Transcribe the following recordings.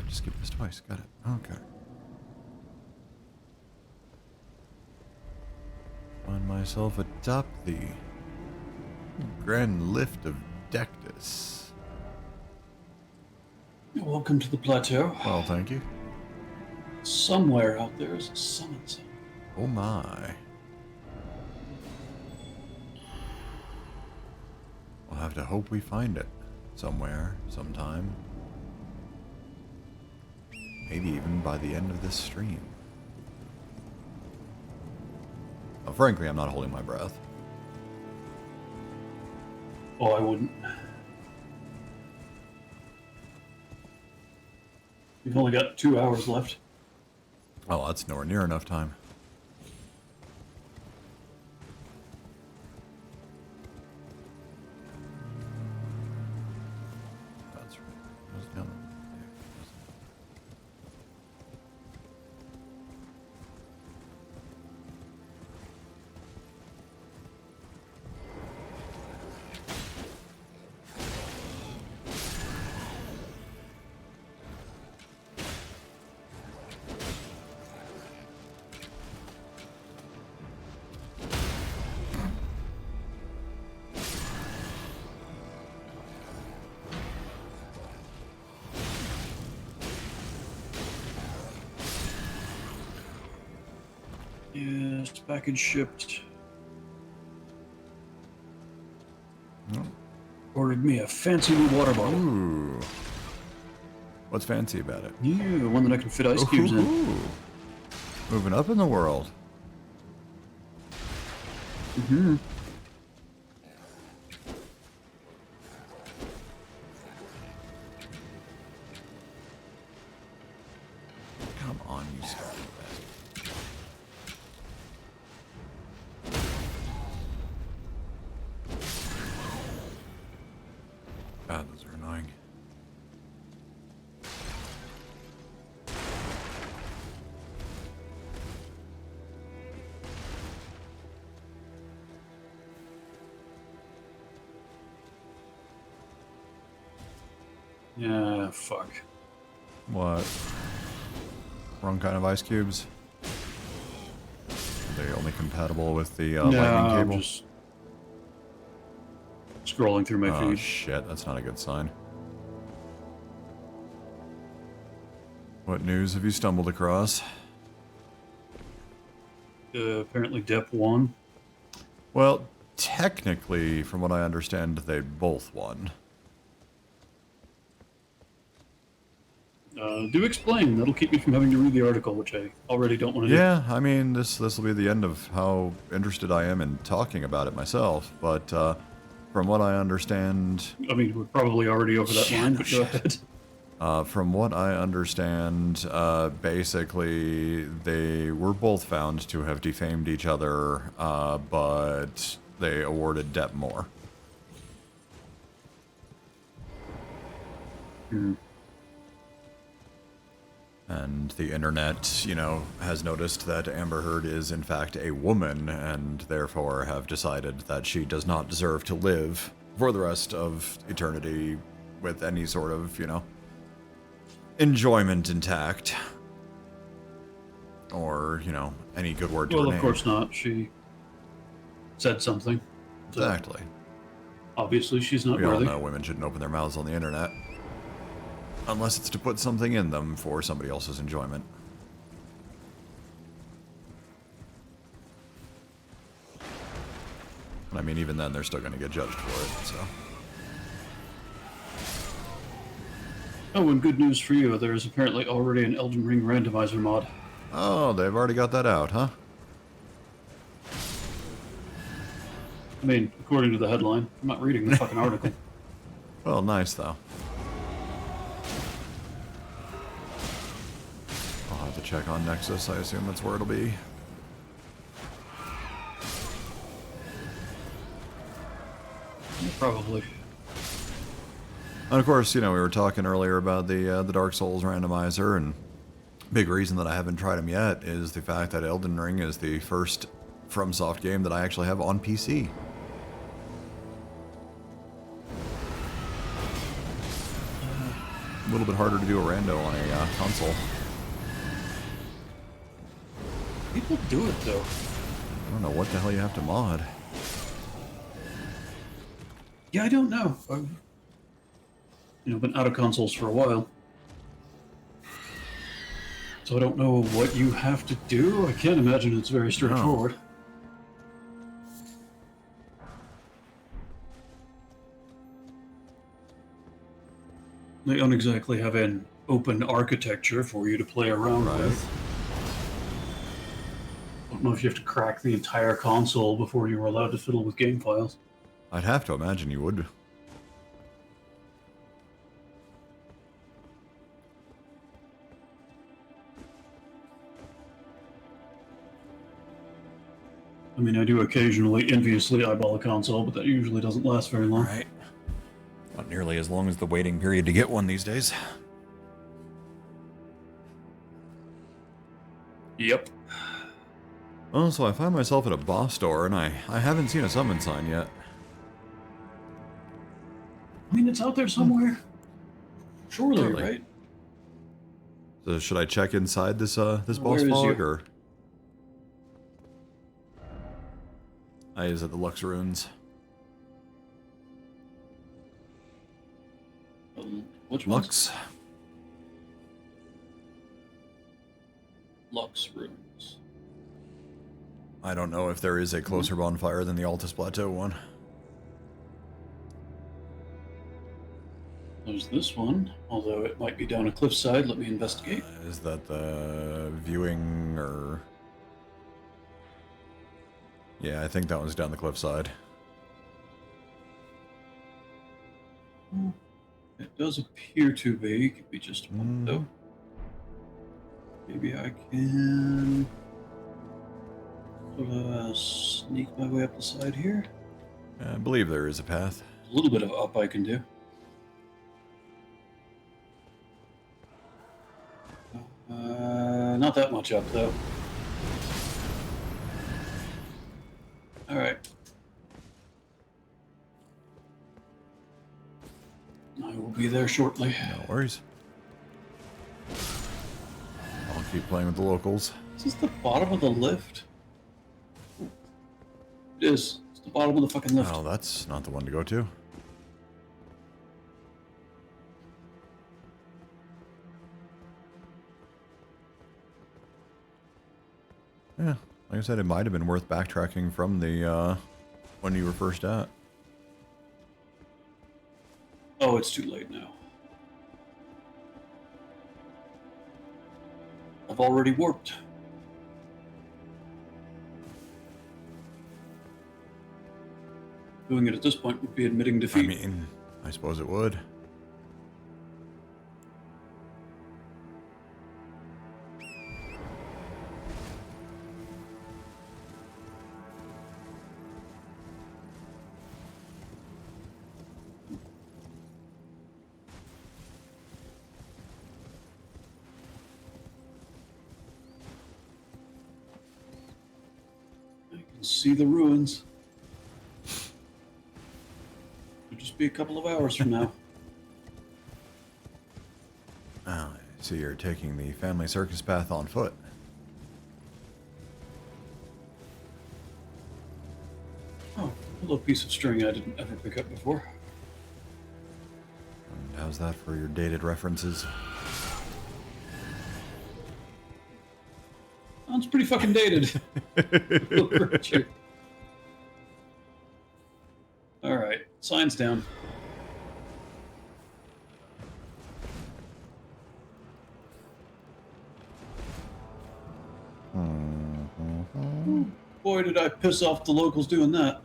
Just skip this twice. Got it. Okay. Find myself atop the grand lift of Dectus. Welcome to the plateau. Well, thank you. Somewhere out there is a summon zone. Oh my. We'll have to hope we find it somewhere, sometime. Maybe even by the end of this stream. Well, frankly, I'm not holding my breath. Oh, I wouldn't. We've only got 2 hours left. Oh, that's nowhere near enough time. That's right. Goes down there. Yes, package shipped. Oh. Ordered me a fancy new water bottle. Ooh. What's fancy about it? Yeah, one that I can fit ice cubes in. Ooh. Moving up in the world. Mm-hmm. Come on, you stupid bastard. God, those are annoying. Yeah, fuck. What? Wrong kind of ice cubes? Are they only compatible with the lightning I'm cable? just scrolling through my Oh feed. shit, that's not a good sign. What news have you stumbled across? Apparently Dep won. Well, technically, from what I understand, they both won. Do explain. That'll keep me from having to read the article, which I already don't want to do. Yeah, I mean, this will be the end of how interested I am in talking about it myself, but from what I understand... I mean, we're probably already over that line, but go ahead. From what I understand, basically, they were both found to have defamed each other, but they awarded Depp more. Hmm. And the internet, you know, has noticed that Amber Heard is in fact a woman, and therefore have decided that she does not deserve to live for the rest of eternity with any sort of, you know, enjoyment intact. Or, you know, any good word to her Well, name. of course not. She said something. So Exactly. obviously, she's not We all worthy. know women shouldn't open their mouths on the internet. Unless it's to put something in them for somebody else's enjoyment. I mean, even then, they're still going to get judged for it, so... Oh, and good news for you. There is apparently already an Elden Ring randomizer mod. Oh, they've already got that out, huh? I mean, according to the headline. I'm not reading the fucking article. Well, nice, though. I'll have to check on Nexus. I assume that's where it'll be. Probably. And of course, you know, we were talking earlier about the Dark Souls randomizer, and big reason that I haven't tried them yet is the fact that Elden Ring is the first FromSoft game that I actually have on PC. a little bit harder to do a rando on a console. People do it, though. I don't know what the hell you have to mod. Yeah, I don't know. I've, been out of consoles for a while. So I don't know what you have to do. I can't imagine it's very straightforward. They don't exactly have an open architecture for you to play around with. I don't know if you have to crack the entire console before you were allowed to fiddle with game files. I'd have to imagine you would. I mean, I do occasionally enviously eyeball a console, but that usually doesn't last very long. Right. Not nearly as long as the waiting period to get one these days. Yep. Oh, so I find myself at a boss door, and I haven't seen a summon sign yet. I mean, it's out there somewhere. Surely, Totally. right? So should I check inside this this Where boss is fog, you? or? Is it the Lux Ruins? Which one? Lux. Lux Ruins. I don't know if there is a closer bonfire than the Altus Plateau one. There's this one, although it might be down a cliffside. Let me investigate. Is that the viewing, or? Yeah, I think that one's down the cliffside. It does appear to be. Could be just a moment, though. Maybe I can sort of sneak my way up the side here. I believe there is a path. A little bit of up I can do. Not that much up, though. All right. I will be there shortly. No worries. I'll keep playing with the locals. Is this the bottom of the lift? It is. It's the bottom of the fucking lift. Oh, that's not the one to go to. Yeah, like I said, it might have been worth backtracking from the when you were first at. Oh, it's too late now. I've already warped. Doing it at this point would be admitting defeat. I mean, I suppose it would. I can see the ruins. It'll just be a couple of hours from now. Oh, I see you're taking the family circus path on foot. Oh, a little piece of string I didn't ever pick up before. And how's that for your dated references? Sounds pretty fucking dated. Look at you. All right, signs down. Boy, did I piss off the locals doing that.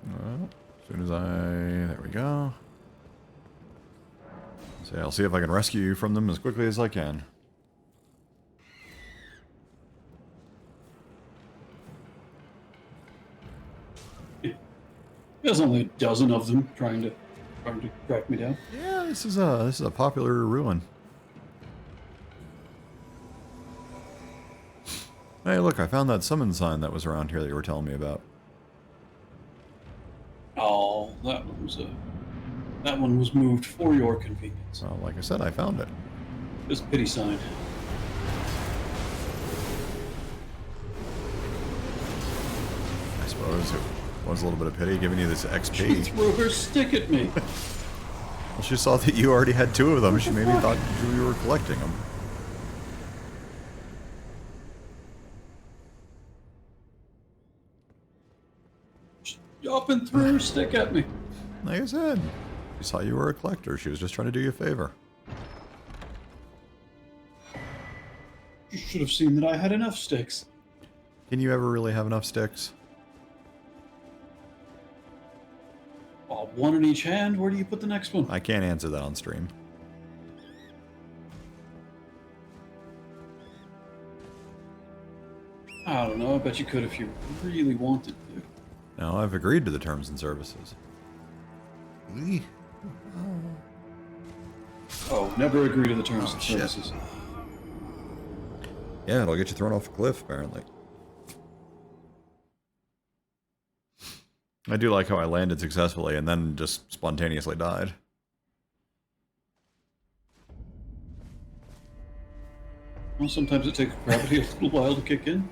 Well, as soon as there we go. So yeah, I'll see if I can rescue you from them as quickly as I can. There's only a dozen of them trying to track me down. Yeah, this is a popular ruin. Hey, look, I found that summon sign that was around here that you were telling me about. Oh, that was a That one was moved for your convenience. Well, like I said, I found it. Just pity sign. I suppose it was a little bit of pity giving you this She XP. threw her stick at me. Well, she saw that you already had 2 of them. She maybe thought you were collecting them. She up and threw her stick at me. Like I said, she saw you were a collector. She was just trying to do you a favor. You should have seen that I had enough sticks. Can you ever really have enough sticks? Oh, one in each hand? Where do you put the next one? I can't answer that on stream. I don't know. I bet you could if you really wanted to. No, I've agreed to the terms and services. Oh, never agree to the terms and shit. services. Yeah, it'll get you thrown off a cliff, apparently. I do like how I landed successfully and then just spontaneously died. Well, sometimes it takes gravity a little while to kick in.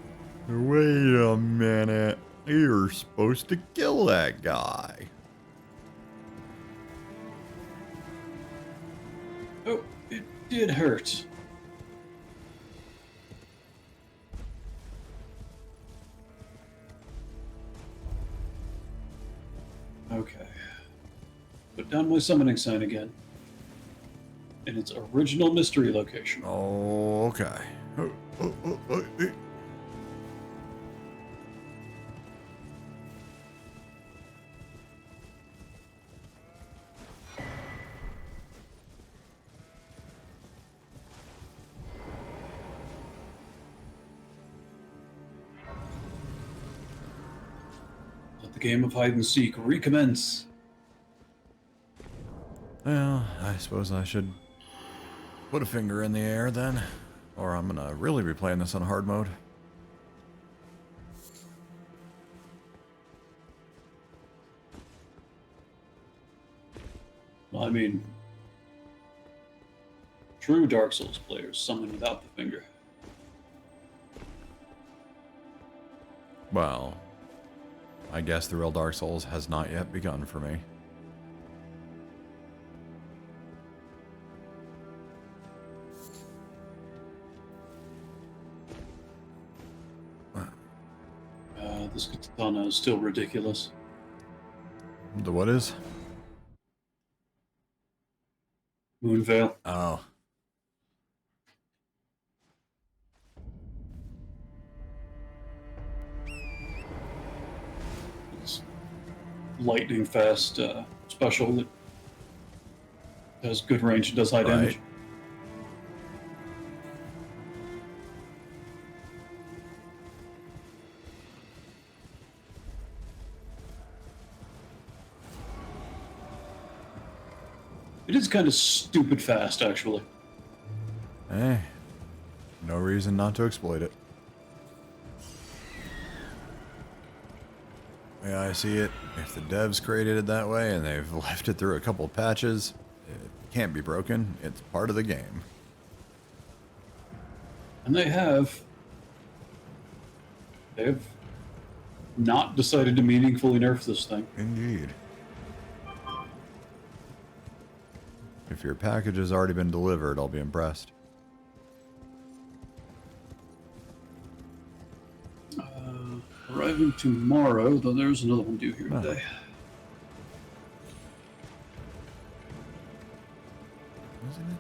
Wait a minute. You're supposed to kill that guy. Oh, it did hurt. Okay. Put down my summoning sign again. In its original mystery location. Oh, okay. Let the game of hide and seek recommence. Well, I suppose I should put a finger in the air then. Or I'm gonna really be playing this on hard mode. I mean, true Dark Souls players summon without the finger. Well, I guess the real Dark Souls has not yet begun for me. This katana is still ridiculous. The what is? Moonveil. Oh. It's lightning fast special that has good range and does high damage. It is kind of stupid fast, actually. Eh. No reason not to exploit it. The way I see it, if the devs created it that way and they've left it through a couple of patches, it can't be broken. It's part of the game. And they have not decided to meaningfully nerf this thing. Indeed. If your package has already been delivered, I'll be impressed. Arriving tomorrow, though there's another one due here Oh. today. Isn't it?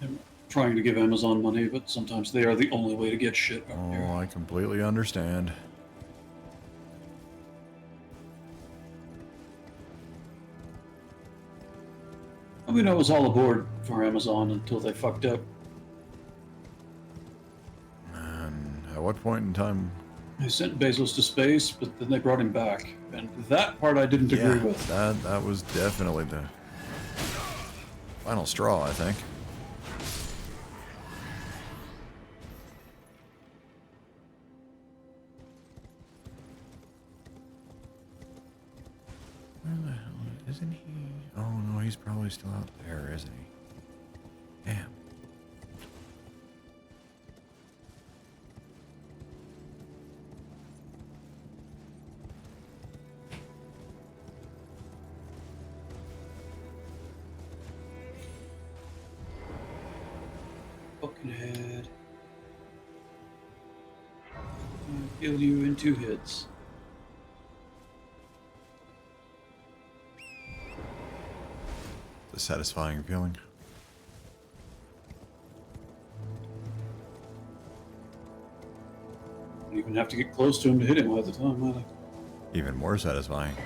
I'm trying to give Amazon money, but sometimes they are the only way to get shit out Oh, here. I completely understand. I mean, I was all aboard for Amazon until they fucked up. And at what point in time? They sent Bezos to space, but then they brought him back. And that part I didn't agree with. That was definitely the final straw, I think. Isn't he? Oh no, he's probably still out there, isn't he? Damn. Fucking head. I kill you in 2 hits. It's a satisfying feeling. Don't even have to get close to him to hit him at the time, either. Even more satisfying.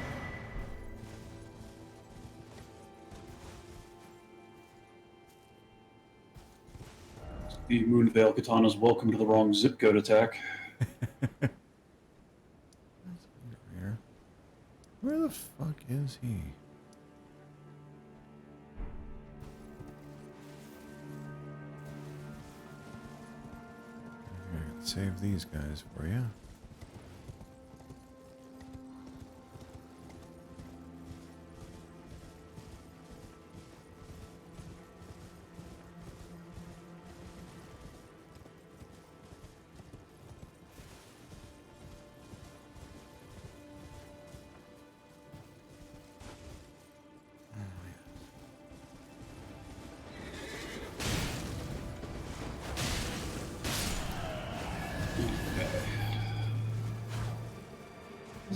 The Moonveil Katana's welcome to the wrong zip code attack. Here. Where the fuck is he? I can save these guys for you.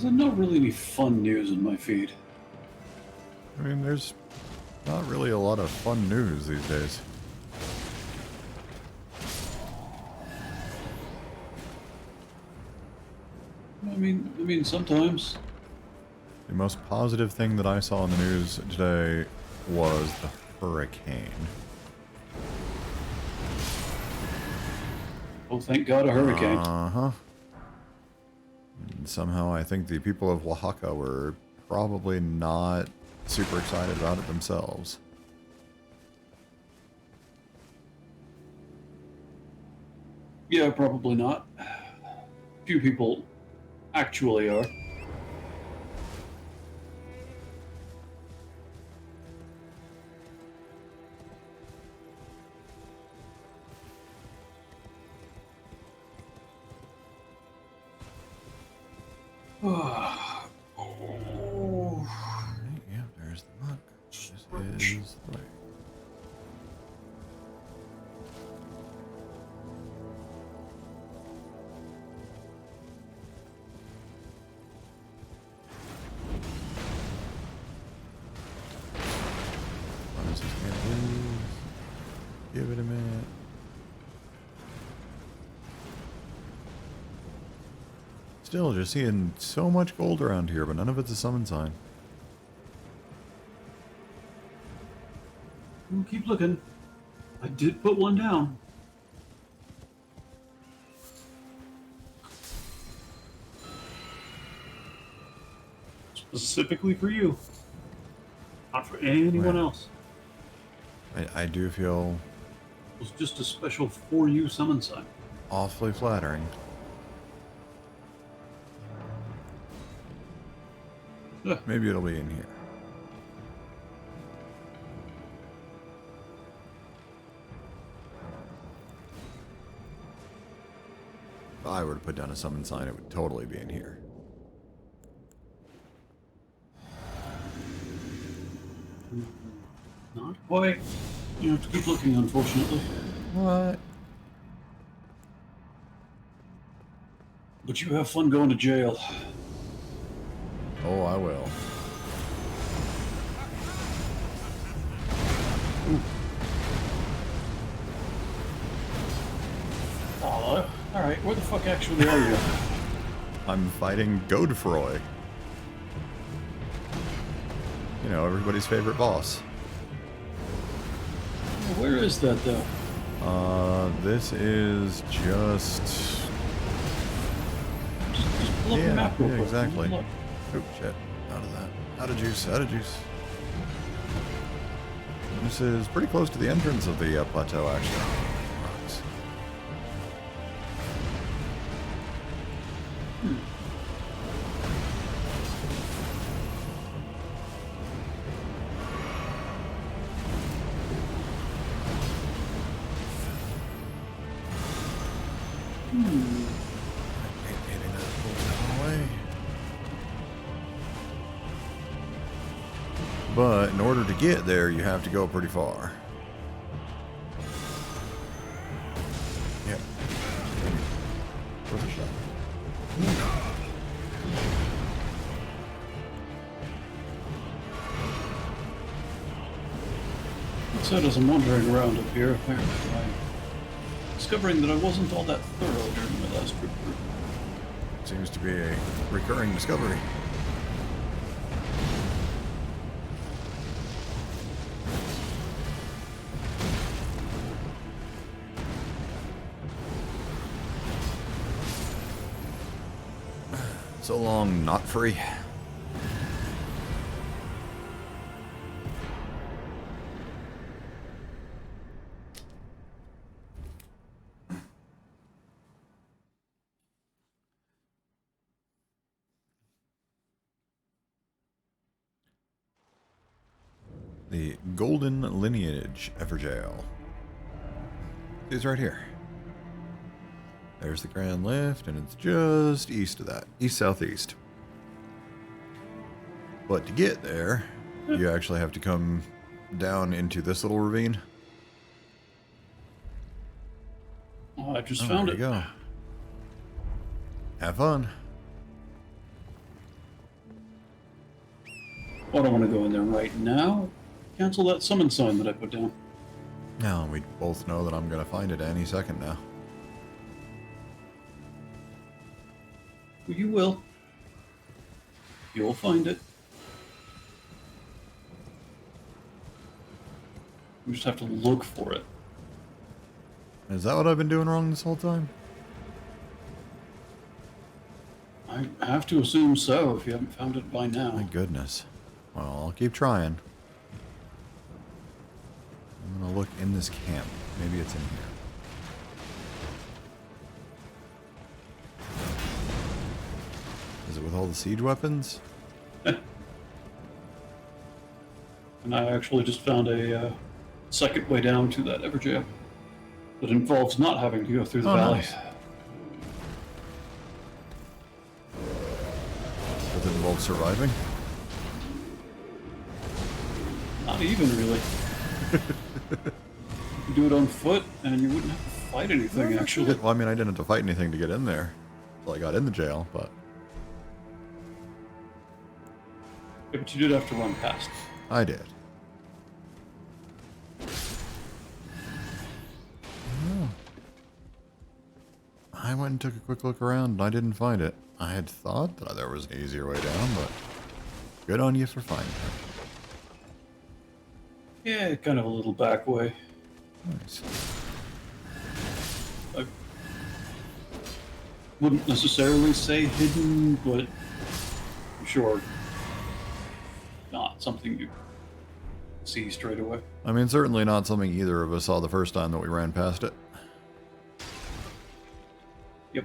There's not really any fun news in my feed. I mean, there's not really a lot of fun news these days. I mean, sometimes. The most positive thing that I saw in the news today was the hurricane. Oh, thank God, a hurricane. Uh-huh. And somehow I think the people of Oaxaca were probably not super excited about it themselves. Yeah, probably not. Few people actually are. Oh. Yeah, there's the muck. This is the way. What is this gonna lose? Give it a minute. Still, just seeing so much gold around here, but none of it's a summon sign. Keep looking. I did put one down. Specifically for you. Not for anyone Right. else. I do feel It was just a special for you summon sign. awfully flattering. Ugh. Maybe it'll be in here. If I were to put down a summon sign, it would totally be in here. Not quite. You have to keep looking, unfortunately. What? But you have fun going to jail. Oh, I will. Oh, alright, where the fuck actually are you? I'm fighting Godefroy. You know, everybody's favorite boss. Where is that, though? This is just... Just pull up the map real quick. exactly. Look. Oh, shit. Out of that. Out of juice, out of juice. This is pretty close to the entrance of the plateau, actually. Rocks. But in order to get there, you have to go pretty far. Yeah. Worth a shot. So as I'm wandering around up here, apparently I'm discovering that I wasn't all that thorough during my last trip through. Seems to be a recurring discovery. So long, not free. The Golden Lineage Everjail. It's right here. There's the Grand Lift, and it's just east of that. East-southeast. But to get there, you actually have to come down into this little ravine. Oh, I just found it. There you go. Have fun. Oh, I don't want to go in there right now. Cancel that summon sign that I put down. Now, we both know that I'm going to find it any second now. You will. You'll find it. We just have to look for it. Is that what I've been doing wrong this whole time? I have to assume so if you haven't found it by now. My goodness. Well, I'll keep trying. I'm going to look in this camp. Maybe it's in here. Is it with all the siege weapons? And I actually just found a second way down to that Everjail that involves not having to go through the valley. Nice. Does it involve surviving? Not even really. You do it on foot and you wouldn't have to fight anything, actually. Well, I mean, I didn't have to fight anything to get in there. Well, I got in the jail, but... Yeah, but you did have to run past. I did. Oh. I went and took a quick look around and I didn't find it. I had thought that there was an easier way down, but good on you for finding it. Yeah, kind of a little back way. Nice. I wouldn't necessarily say hidden, but I'm sure not something you see straight away. I mean, certainly not something either of us saw the first time that we ran past it. Yep.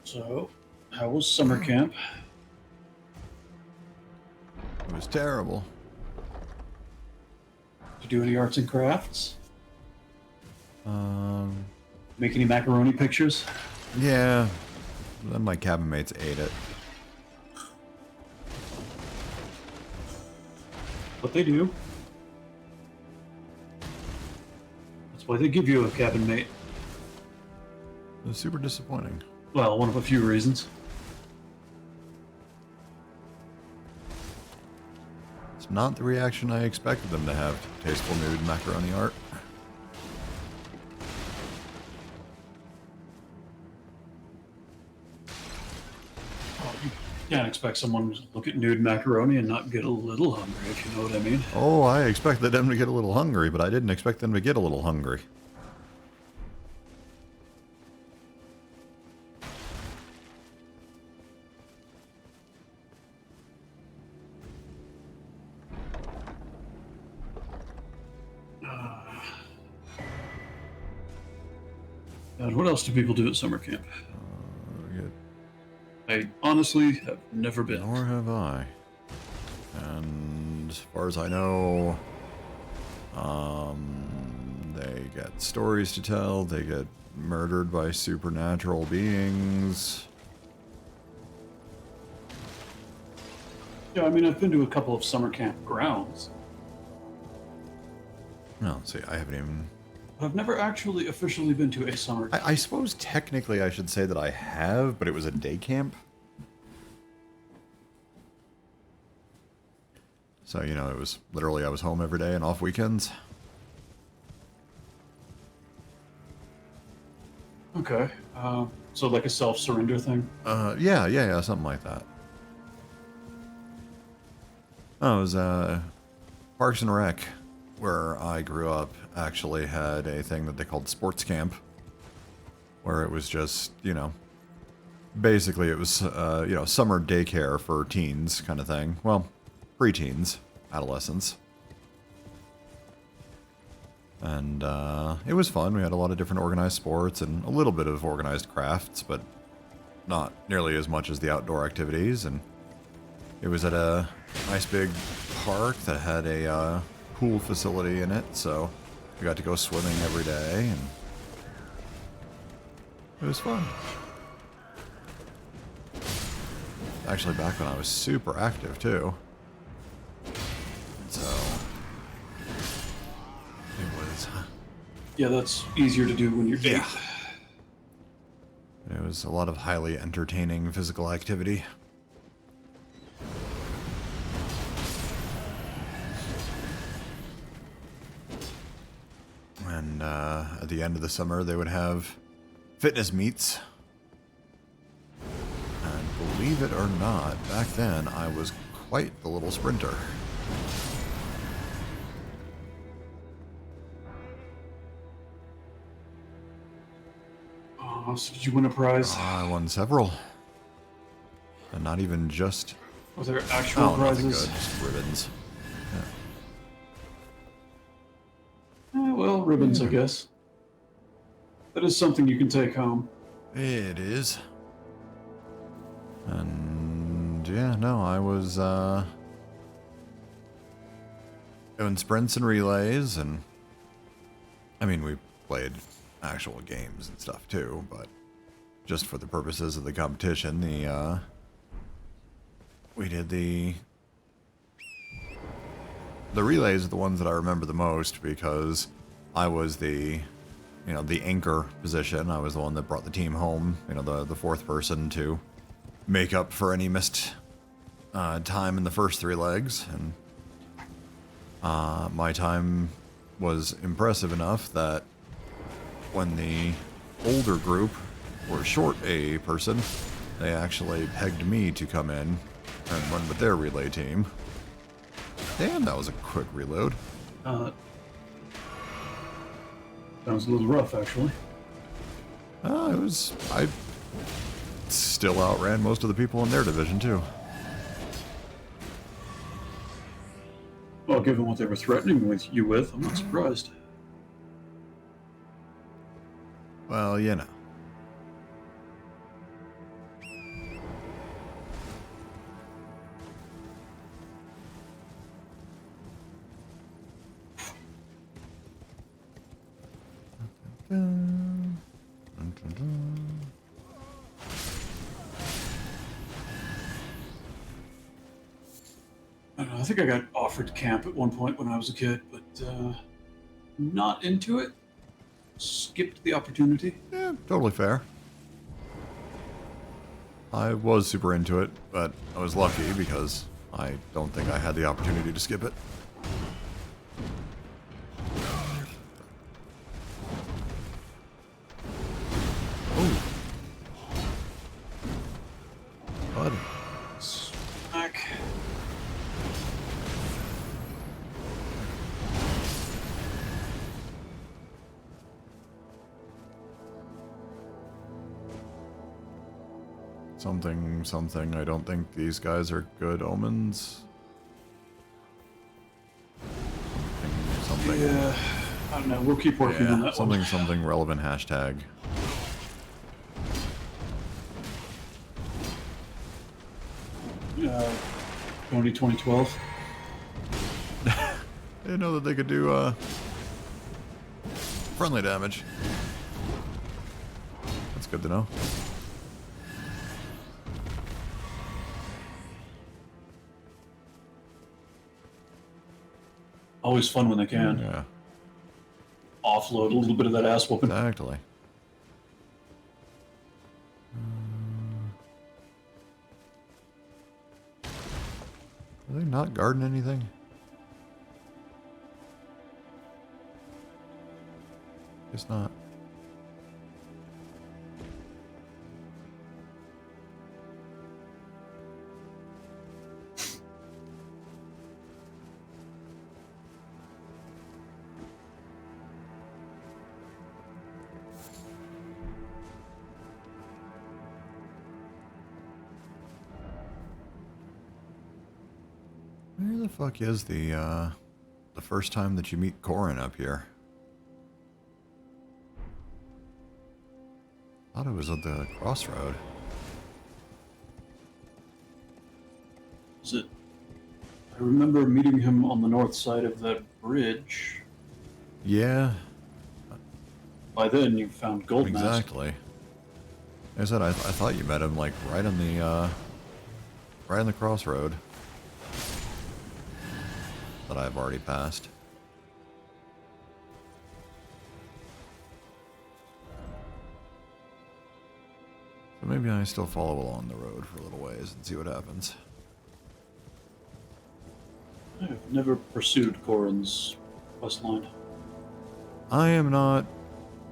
So, how was summer camp? It was terrible. Did you do any arts and crafts? Um, Make any macaroni pictures? yeah. Then my cabin mates ate it. What they do. That's why they give you a cabin mate. It was super disappointing. Well, one of a few reasons. It's not the reaction I expected them to have to tasteful nude macaroni art. Can't expect someone to look at nude macaroni and not get a little hungry, if you know what I mean. Oh, I expected them to get a little hungry, but I didn't expect them to get a little hungry. And what else do people do at summer camp? Yeah, I honestly have never been. nor have I. And as far as I know, they get stories to tell, they get murdered by supernatural beings. Yeah, I mean, I've been to a couple of summer camp grounds. No, see, I haven't even... But I've never actually officially been to a summer camp. I suppose technically I should say that I have, but it was a day camp. So, you know, it was literally I was home every day and off weekends. Okay. So like a self-surrender thing? Yeah, something like that. Oh, it was, Parks and Rec, where I grew up, actually had a thing that they called sports camp, where it was just, you know, basically it was, you know, summer daycare for teens kind of thing. Well, preteens, adolescents. And, it was fun. We had a lot of different organized sports and a little bit of organized crafts, but not nearly as much as the outdoor activities. And it was at a nice big park that had a, pool facility in it, so we got to go swimming every day, and it was fun. Actually, back when I was super active, too. So, it was... Yeah, that's easier to do when you're eight. It was a lot of highly entertaining physical activity. And at the end of the summer, they would have fitness meets. And believe it or not, back then I was quite the little sprinter. Oh, so did you win a prize? I won several. And not even just... Were there actual nothing prizes? good, just ribbons. Well, ribbons, I guess. That is something you can take home. It is. And yeah, no, I was doing sprints and relays, and I mean, we played actual games and stuff too, but just for the purposes of the competition, we did the relays are the ones that I remember the most, because I was the anchor position. I was the one that brought the team home, the fourth person to make up for any missed time in the first three legs. And my time was impressive enough that when the older group were short a person, they actually pegged me to come in and run with their relay team. Damn, that was a quick reload. Sounds a little rough, actually. I still outran most of the people in their division, too. Well, given what they were threatening with you with, I'm not surprised. Well, you know. I don't know, I think I got offered camp at one point when I was a kid, but not into it. Skipped the opportunity. Yeah, totally fair. I was super into it, but I was lucky because I don't think I had the opportunity to skip it. Something, something. I don't think these guys are good omens. Something, something. Yeah, I don't know. We'll keep working on that something, one. something relevant hashtag. 2012. I didn't know that they could do friendly damage. That's good to know. Always fun when they can. Yeah, Offload a little bit of that ass whooping. exactly. Are they not guarding anything? Guess not. Where the fuck is the first time that you meet Corin up here? Thought it was at the crossroad. Is it? I remember meeting him on the north side of that bridge. Yeah, By then, you found Gold Mask. exactly. Like I said, I thought you met him like right on the crossroad that I've already passed. So maybe I still follow along the road for a little ways and see what happens. I've never pursued Corin's quest line. I am not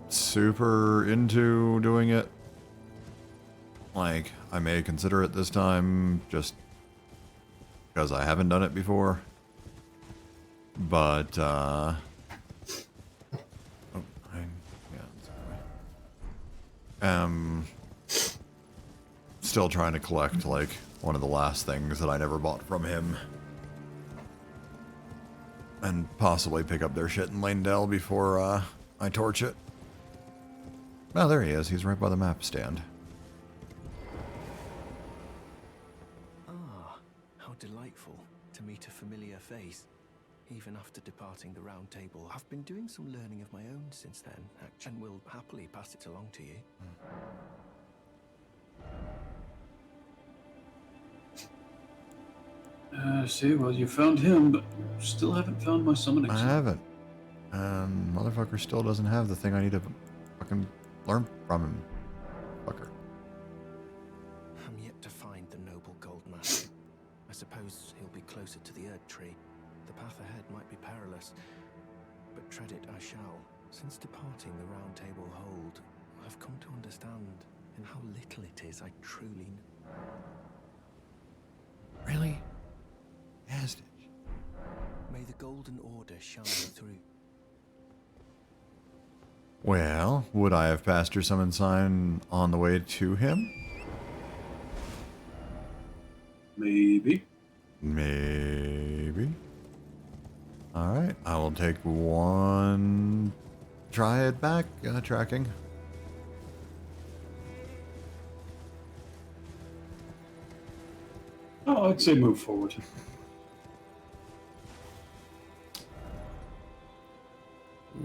super into doing it. Like, I may consider it this time just because I haven't done it before. But, oh, yeah, sorry. Still trying to collect, like, one of the last things that I never bought from him. And possibly pick up their shit in Lanedale before, I torch it. Oh, there he is. He's right by the map stand. Ah, how delightful to meet a familiar face. Even after departing the Round Table, I've been doing some learning of my own since then, and will happily pass it along to you. See, well, you found him, but still haven't found my summoning I stone. haven't. Motherfucker still doesn't have the thing I need to fucking learn from him. Fucker. I'm yet to find the noble gold mask. I suppose he'll be closer to the Erd Tree. The path ahead might be perilous, but tread it I shall. Since departing the Round Table hold, I've come to understand in how little it is I truly know. Really? Hastich. May the Golden Order shine through. Well, would I have passed your summon sign on the way to him? Maybe. Maybe. Alright, I will take one try at back tracking. Oh, I'd say move forward.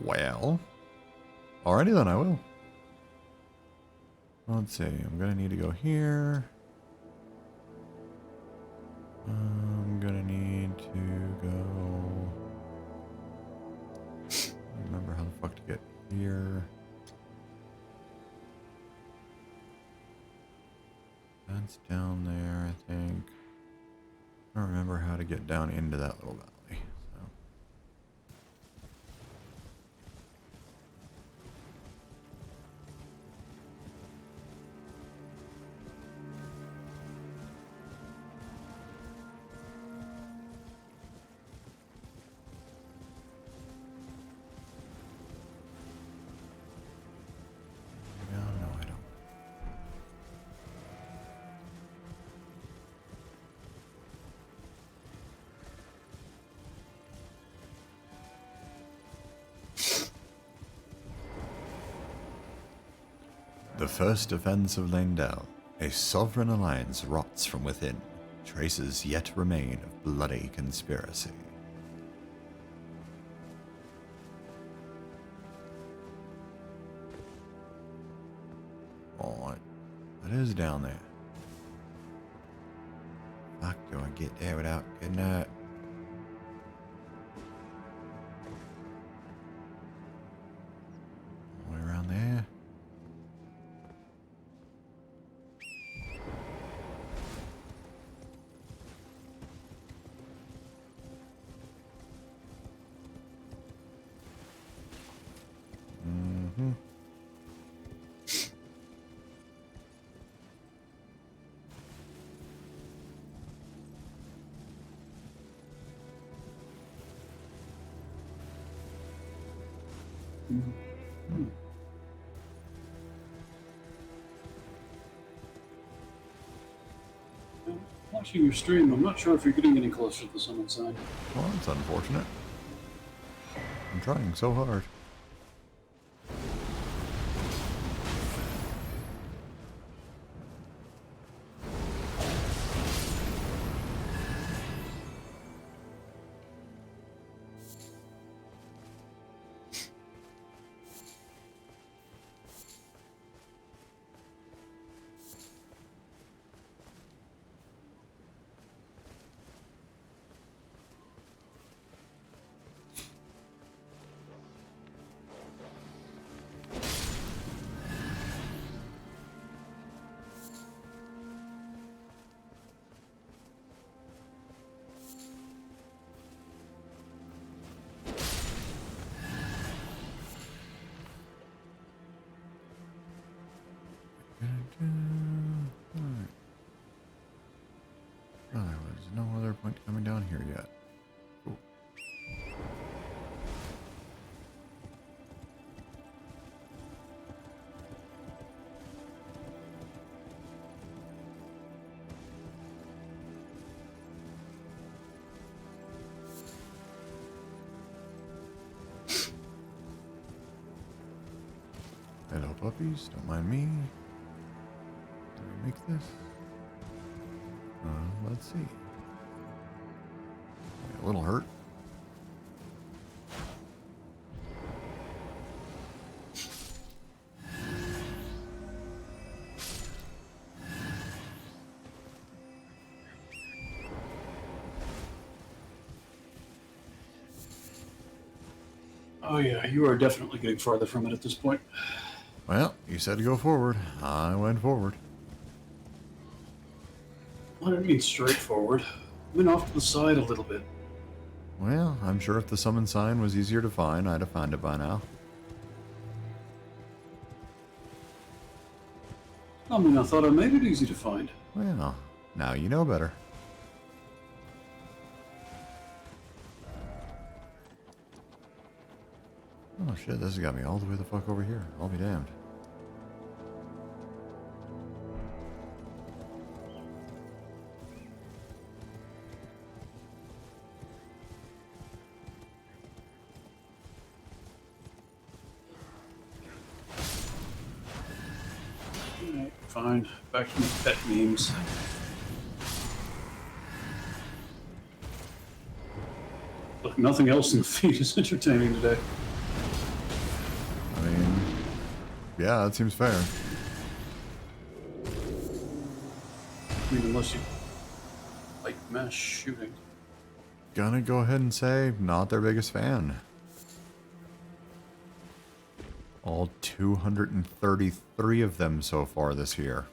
Well, alrighty then, I will. Let's see, I'm gonna need to go here. I'm gonna need to go... remember how the fuck to get here. That's down there, I think. I don't remember how to get down into that little valley, so... No, I don't. The first defense of Landell, a sovereign alliance rots from within, traces yet remain of bloody conspiracy. Alright, what is down there? Fuck, do I get there without getting that? All the way around there? Mm-hmm. Watching your stream, I'm not sure if you're getting any closer to the summon sign. Well, that's unfortunate. I'm trying so hard. Alright. Well, there was no other point coming down here yet. Cool. Hello, puppies. Don't mind me. Did I make this? Let's see. A little hurt. Oh yeah, you are definitely getting farther from it at this point. Well, you said to go forward. I went forward. I didn't mean straightforward. Went off to the side a little bit. Well, I'm sure if the summon sign was easier to find, I'd have found it by now. I mean, I thought I made it easy to find. Well, now you know better. Oh shit, this has got me all the way the fuck over here. I'll be damned. Alright, fine. Back to my pet memes. Look, nothing else in the feed is entertaining today. I mean, yeah, that seems fair. I mean, unless you like mass shooting. Gonna go ahead and say, not their biggest fan. All 233 of them so far this year.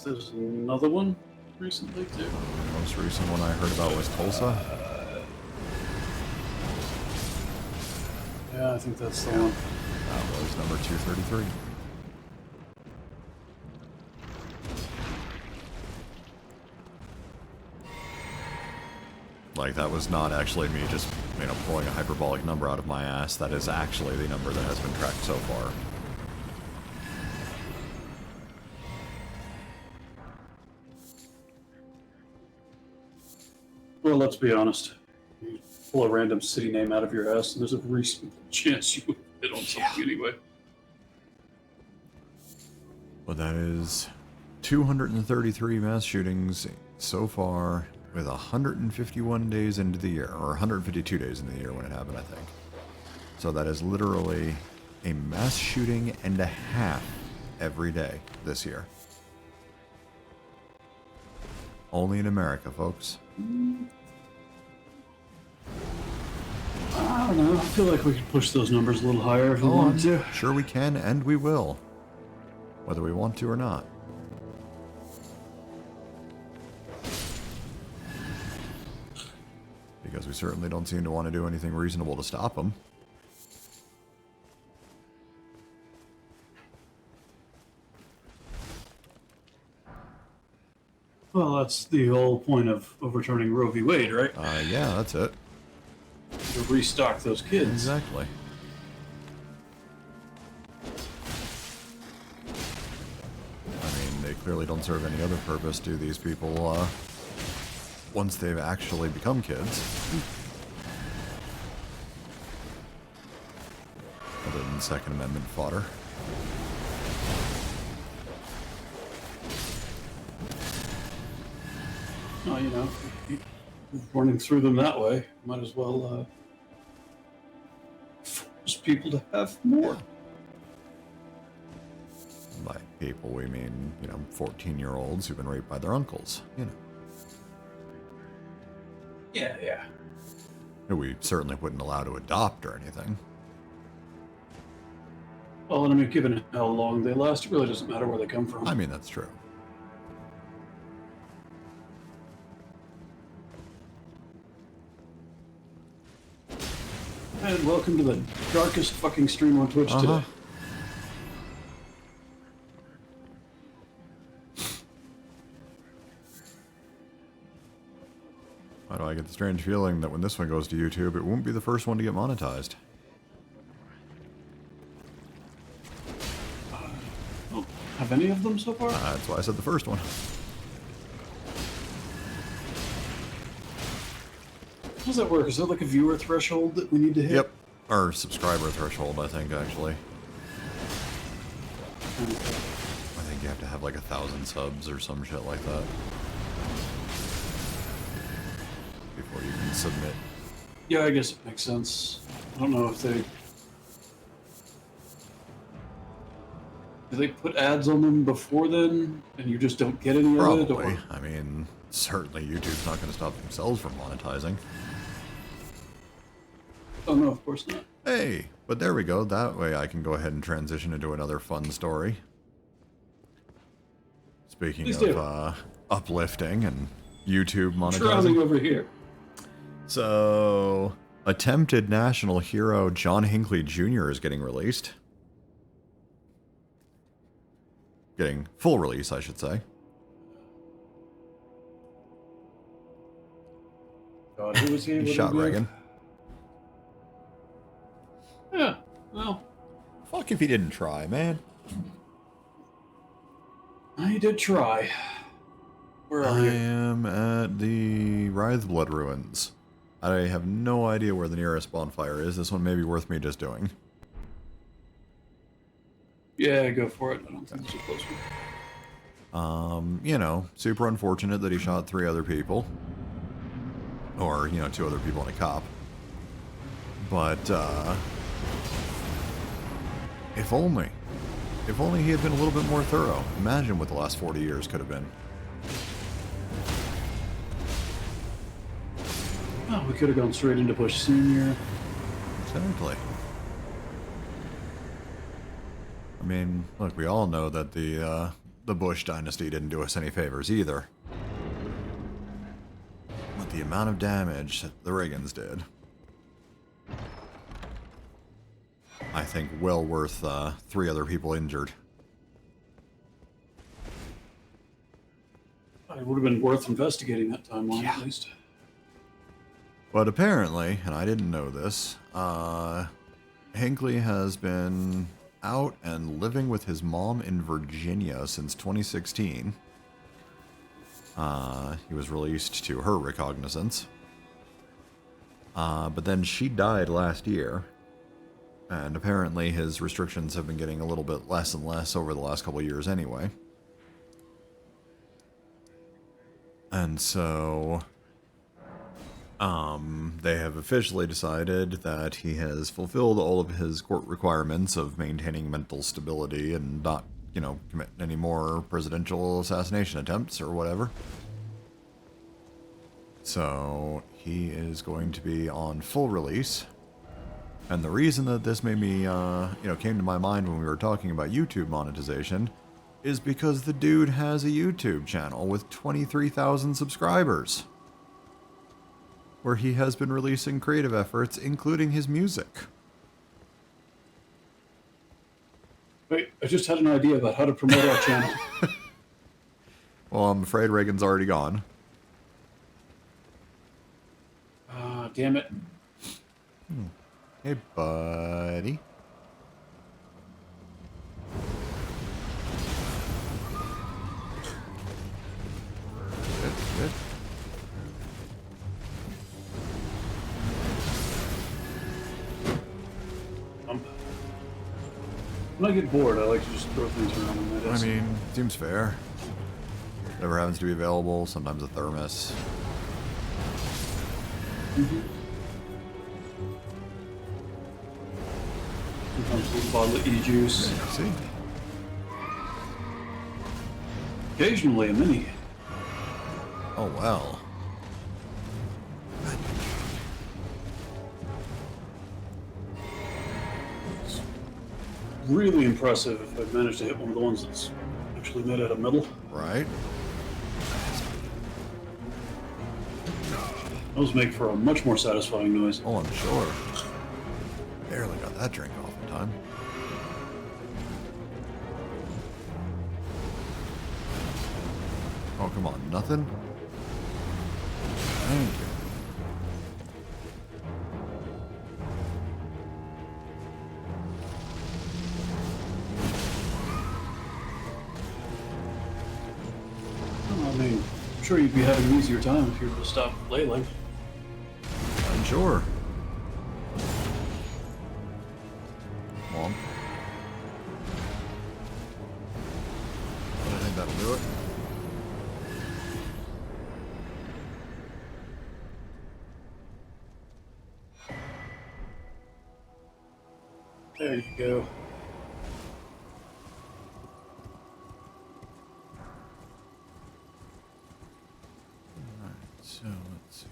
There's another one recently too. The most recent one I heard about was Tulsa. Yeah, I think that's the one. That was number 233. Like, that was not actually me just, pulling a hyperbolic number out of my ass. That is actually the number that has been tracked so far. Well, let's be honest. You pull a random city name out of your ass, and there's a reasonable chance you would hit on something anyway. Well, that is 233 mass shootings so far, with 151 days into the year, or 152 days into the year when it happened, I think. So that is literally a mass shooting and a half every day this year. Only in America, folks. I don't know. I feel like we could push those numbers a little higher if we wanted to. Sure we can, and we will. Whether we want to or not. Because we certainly don't seem to want to do anything reasonable to stop them. Well, that's the whole point of overturning Roe v. Wade, right? Yeah, that's it. To restock those kids. Exactly. I mean, they clearly don't serve any other purpose, do these people, once they've actually become kids. Other than Second Amendment fodder. No, you know, running through them that way, might as well force people to have more. By people, we mean, 14-year-olds who've been raped by their uncles, Yeah. Who we certainly wouldn't allow to adopt or anything. Well, and I mean, given how long they last, it really doesn't matter where they come from. I mean, that's true. And welcome to the darkest fucking stream on Twitch today. Why do I get the strange feeling that when this one goes to YouTube, it won't be the first one to get monetized? Oh, have any of them so far? That's why I said the first one. How does that work? Is there like a viewer threshold that we need to hit? Yep. Or subscriber threshold, I think, actually. I think you have to have like 1,000 subs or some shit like that before you can submit. Yeah, I guess it makes sense. I don't know if they... Do they put ads on them before then, and you just don't get any of it? Probably. Or... I mean, certainly YouTube's not going to stop themselves from monetizing. Oh, no, of course not. Hey, but there we go. That way I can go ahead and transition into another fun story. Speaking Please of do. uplifting and YouTube Drowning monetizing. over here. So, attempted national hero John Hinckley Jr. is getting released. Getting full release, I should say. God, who was he? He shot Reagan. Yeah, well, Fuck if he didn't try, man. I did try. Where are I you? am at the Wraithblood ruins. I have no idea where the nearest bonfire is. This one may be worth me just doing. Yeah, go for it. I don't think there's a close one. Super unfortunate that he shot 3 other people. Or, 2 other people and a cop. But, if only. If only he had been a little bit more thorough. Imagine what the last 40 years could have been. Oh, we could have gone straight into Bush Sr. Exactly. I mean, look, we all know that the Bush dynasty didn't do us any favors either. But the amount of damage that the Reagans did, I think well worth 3 other people injured. It would have been worth investigating that timeline, at least. But apparently, and I didn't know this, Hinckley has been out and living with his mom in Virginia since 2016. He was released to her recognizance. But then she died last year. And apparently his restrictions have been getting a little bit less and less over the last couple of years anyway. And so, they have officially decided that he has fulfilled all of his court requirements of maintaining mental stability and not, commit any more presidential assassination attempts or whatever. So, he is going to be on full release. And the reason that this made me, came to my mind when we were talking about YouTube monetization is because the dude has a YouTube channel with 23,000 subscribers, where he has been releasing creative efforts, including his music. Wait, I just had an idea about how to promote our channel. Well, I'm afraid Reagan's already gone. Ah, damn it. Hey, buddy. Good. When I get bored, I like to just throw things around on my desk. I mean, seems fair. Whatever happens to be available, sometimes a thermos. Mm-hmm. Sometimes a little bottle of e-juice. Yeah, see? Occasionally a mini. Oh, well. It's really impressive if I manage to hit one of the ones that's actually made out of metal. Right? Those make for a much more satisfying noise. Oh, I'm sure. Barely got that drink off in time. Oh, come on. Nothing? Thank you. Oh, I mean, I'm sure you'd be having an easier time if you were to stop flailing. I'm sure. Mom. But I think that'll do it. There you go. Alright, so let's see.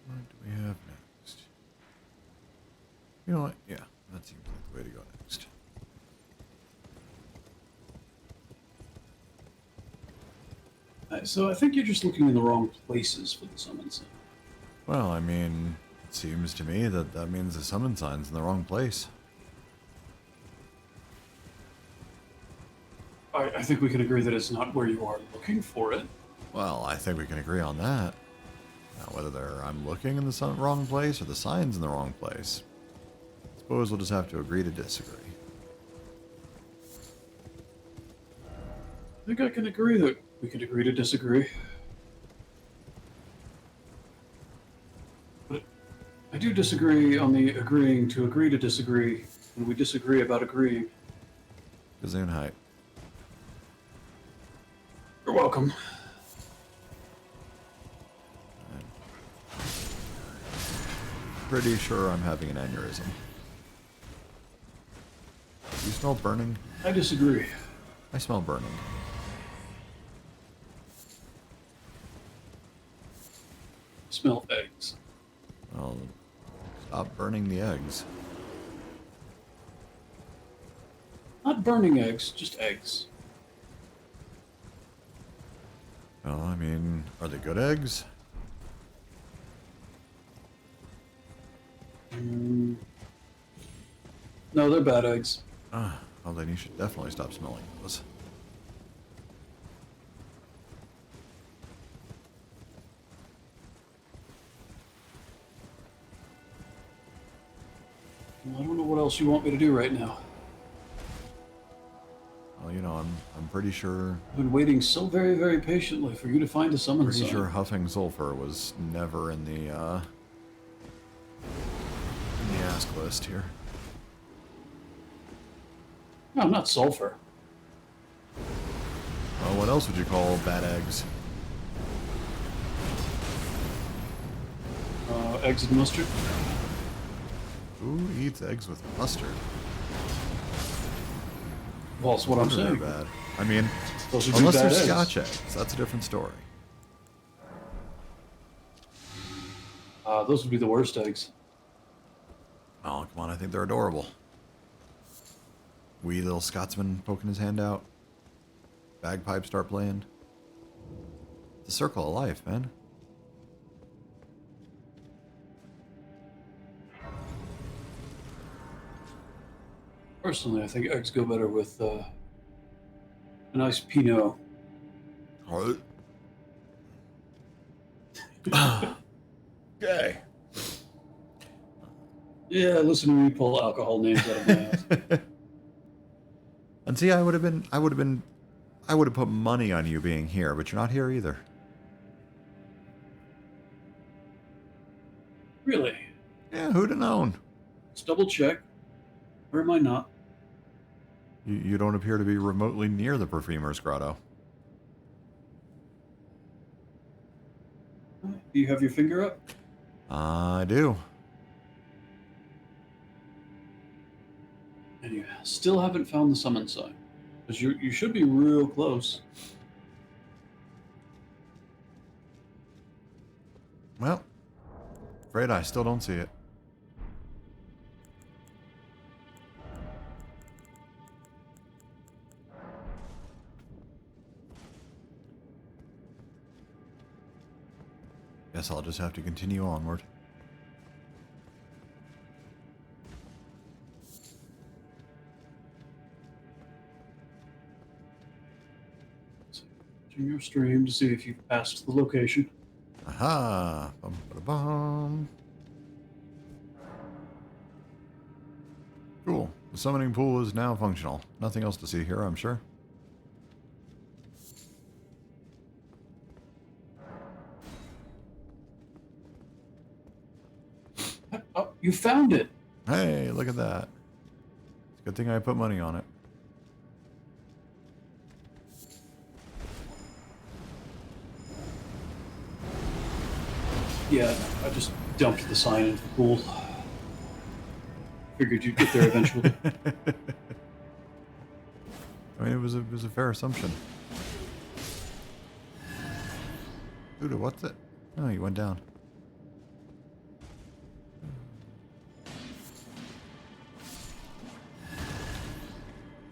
What do we have next? You know what? Yeah, that seems like the way to go next. So I think you're just looking in the wrong places for the summons. Well, I mean, it seems to me that that means the summon sign's in the wrong place. I think we can agree that it's not where you are looking for it. Well, I think we can agree on that. Now, whether I'm looking in the wrong place or the sign's in the wrong place, I suppose we'll just have to agree to disagree. I think I can agree that we could agree to disagree. But I do disagree on the agreeing to agree to disagree when we disagree about agreeing. Gesundheit. You're welcome. Pretty sure I'm having an aneurysm. Do you smell burning? I disagree. I smell burning. Smell eggs. Well, stop burning the eggs. Not burning eggs, just eggs. Well, I mean, are they good eggs? No, they're bad eggs. Ah, well then you should definitely stop smelling those. Well, I don't know what else you want me to do right now. Well, you know, I'm pretty sure I've been waiting so very, very patiently for you to find a summon pretty sign. sure huffing sulfur was never in the ask list here. No, not sulfur. Well, what else would you call bad eggs? Eggs and mustard. Who eats eggs with mustard? Well, that's what I'm Wonder they're saying. bad. I mean, Those would be unless bad they're eggs. Scotch eggs, that's a different story. Those would be the worst eggs. Oh, come on, I think they're adorable. Wee little Scotsman poking his hand out. Bagpipes start playing. It's a circle of life, man. Personally, I think eggs go better with a nice Pinot. Okay. Yeah, listen to me pull alcohol names out of my ass. And see, I would have put money on you being here, but you're not here either. Really? Yeah, who'd have known? Let's double check. Or am I not? You don't appear to be remotely near the perfumer's grotto. Do you have your finger up? I do. And you still haven't found the summon sign. Because you should be real close. Well, afraid I still don't see it. Guess I'll just have to continue onward. Watching your stream to see if you've passed the location. Aha! Bum, ba-da-bum. Cool. The summoning pool is now functional. Nothing else to see here, I'm sure. Oh, you found it! Hey, look at that. It's a good thing I put money on it. Yeah, I just dumped the sign into the pool. Figured you'd get there eventually. I mean, it was a fair assumption. Dude, what's it? Oh, you went down.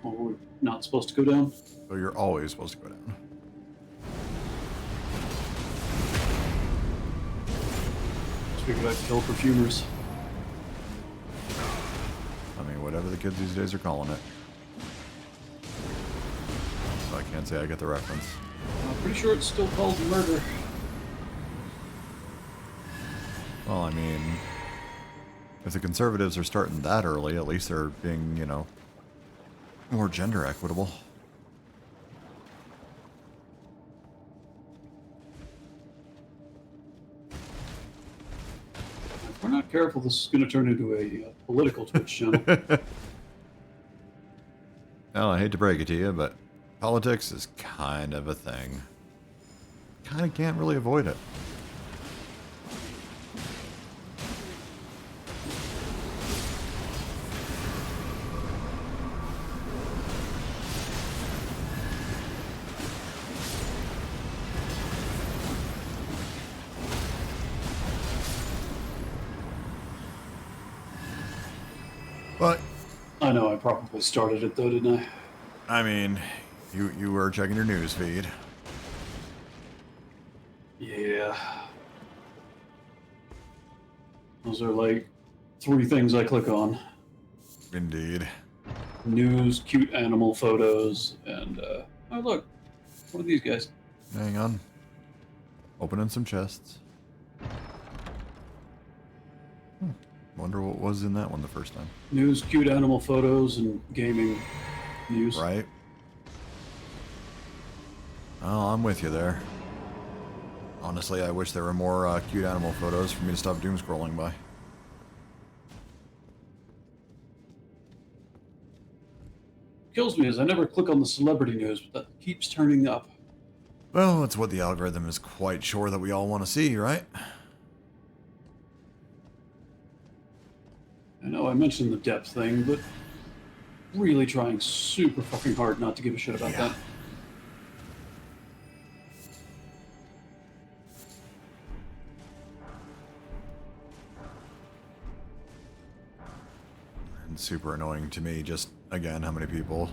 Well, we're not supposed to go down. So you're always supposed to go down. Just figured I'd kill perfumers. I mean, whatever the kids these days are calling it. So I can't say I get the reference. I'm pretty sure it's still called murder. Well, I mean, if the conservatives are starting that early, at least they're being, you know, more gender equitable. If we're not careful, this is going to turn into a political Twitch channel. Well, I hate to break it to you, but politics is kind of a thing. Kind of can't really avoid it. But I know I probably started it though, didn't I? I mean, you were checking your news feed. Yeah. Those are like 3 things I click on. Indeed. News, cute animal photos, and oh look, one of these guys. Hang on. Opening some chests. Wonder what was in that one the first time. News, cute animal photos, and gaming news. Right? Oh, I'm with you there. Honestly, I wish there were more cute animal photos for me to stop doom scrolling by. Kills me is I never click on the celebrity news, but that keeps turning up. Well, it's what the algorithm is quite sure that we all want to see, right? I know I mentioned the depth thing, but really trying super fucking hard not to give a shit about that. And super annoying to me, just, again, how many people,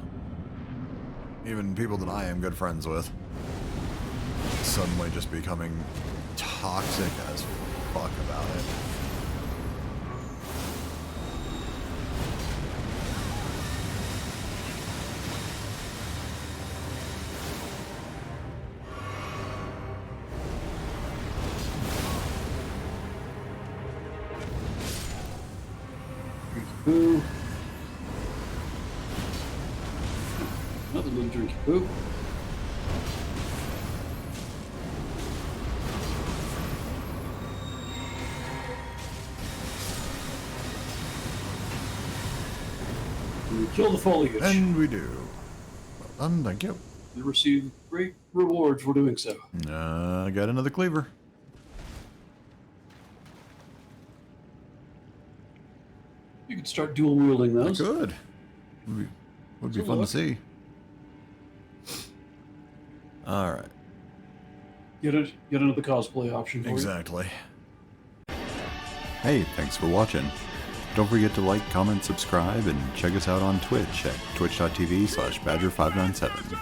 even people that I am good friends with, suddenly just becoming toxic as fuck about it. Poo. Another little drinky poo. We kill the foliage. And we do. Well done, thank you. We receive great rewards for doing so. I got another cleaver. You could start dual wielding those. Good. Would be fun to see. Alright. Get another cosplay option for Exactly. Hey, thanks for watching. Don't forget to like, comment, subscribe, and check us out on Twitch at twitch.tv/badger597.